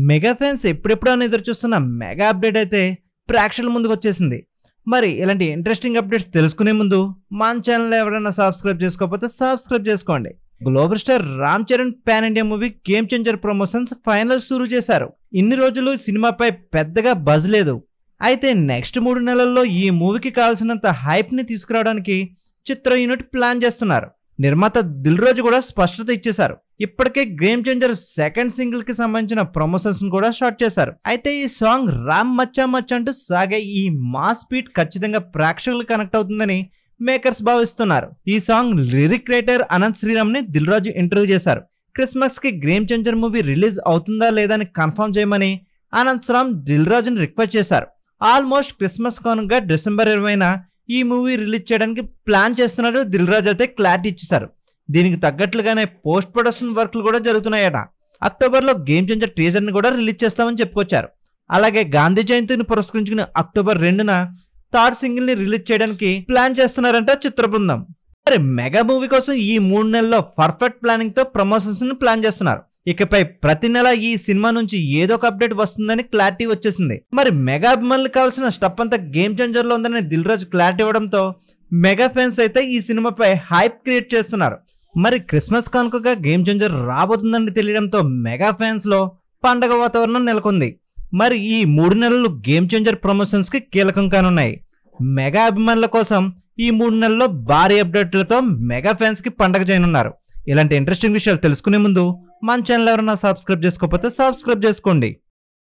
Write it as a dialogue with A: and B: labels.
A: Mega fans ఎప్పుడెప్పుడు అని ఎదురు చూస్తున్న మెగా అప్డేట్ అయితే ప్రేక్షకుల ముందుకు వచ్చేసింది. మరి ఇలాంటి ఇంట్రెస్టింగ్ అప్డేట్స్ తెలుసుకునే ముందు మన ఛానల్ ఎవరైనా సబ్స్క్రైబ్ చేసుకోకపోతే సబ్స్క్రైబ్ చేసుకోండి. Global star Ram Charan pan India movie game changer promotions final షురూ చేశారు. ఇన్ని రోజులు సినిమాపై పెద్దగా బజ్ లేదు. అయితే నెక్స్ట్ 3 నెలల్లో ఈ మూవీకి కావాల్సినంత హైప్ ని తీసుకురావడానికి చిత్ర యూనిట్ ప్లాన్ చేస్తున్నారు. నిర్మాత దిల్ రాజు కూడా స్పష్టత ఇచ్చేశారు. ఇప్పటికే గేమ్ చేంజర్ సెకండ్ సింగిల్ కి సంబంధించిన ప్రమోషన్స్ కూడా స్టార్ట్ చేశారు. అయితే ఈ సాంగ్ రామ్ మచ్చా మచ్చ అంటూ సాగే ఈ మాస్ బీట్ ఖచ్చితంగా ప్రేక్షకులు కనెక్ట్ అవుతుందని మేకర్స్ భావిస్తున్నారు. ఈ song lyric writer Anant Sriram ని దిల్ రాజు ఇంటర్వ్యూ చేశారు. క్రిస్మస్ కి గేమ్ చేంజర్ మూవీ రిలీజ్ అవుతుందా లేదా అని కన్ఫర్మ్ చేయమని అనంత్ శ్రీరామ్ దిల్ రాజుని రిక్వెస్ట్ చేశారు. ఆల్మోస్ట్ క్రిస్మస్ కానుగా డిసెంబర్ 20న ఈ మూవీ రిలీజ్ చేయడానికి ప్లాన్ చేస్తున్నారు. దిల్ రాజు అయితే క్లారిటీ ఇచ్చేశారు. దీనికి తగ్గట్లుగానే పోస్ట్ ప్రొడక్షన్ వర్క్లు కూడా జరుగుతున్నాయట. అక్టోబర్లో గేమ్ చేంజర్ టీజర్ ని కూడా రిలీజ్ చేస్తామని చెప్పుకొచ్చారు. అలాగే గాంధీ జయంతిని పురస్కరించుకుని అక్టోబర్ 2న థర్డ్ సింగిల్ ని రిలీజ్ చేయడానికి ప్లాన్ చేస్తున్నారంట చిత్ర బృందం. మరి మెగా మూవీ కోసం ఈ 3 నెలల్లో పర్ఫెక్ట్ ప్లానింగ్ తో ప్రమోషన్స్ ని ప్లాన్ చేస్తున్నారు. ఇకపై ప్రతి నెల ఈ సినిమా నుంచి ఏదో ఒక అప్డేట్ వస్తుందని క్లారిటీ వచ్చేసింది. మరి మెగా అభిమానులకు కావాల్సిన స్టప్ అంతా గేమ్ చేంజర్ లో ఉందని దిల్ రాజు క్లారిటీ ఇవ్వడంతో మెగా ఫ్యాన్స్ అయితే ఈ సినిమాపై హైప్ క్రియేట్ చేస్తున్నారు. మరి క్రిస్మస్ కానుకగా గేమ్ చేంజర్ రాబోతుందని తెలియడంతో మెగా ఫ్యాన్స్ లో పండగ వాతావరణం నెలకొంది. మరి ఈ 3 నెలలు గేమ్ చేంజర్ ప్రమోషన్స్ కి కీలకం కానున్నాయి. మెగా అభిమానుల కోసం ఈ 3 నెలల్లో భారీ అప్డేట్లతో మెగా ఫ్యాన్స్ కి పండగ చేయనున్నారు. ఇలాంటి ఇంట్రెస్టింగ్ విషయాలు తెలుసుకునే ముందు మన ఛానల్ ఎవరైనా సబ్స్క్రైబ్ చేసుకోకపోతే సబ్స్క్రైబ్ చేసుకోండి.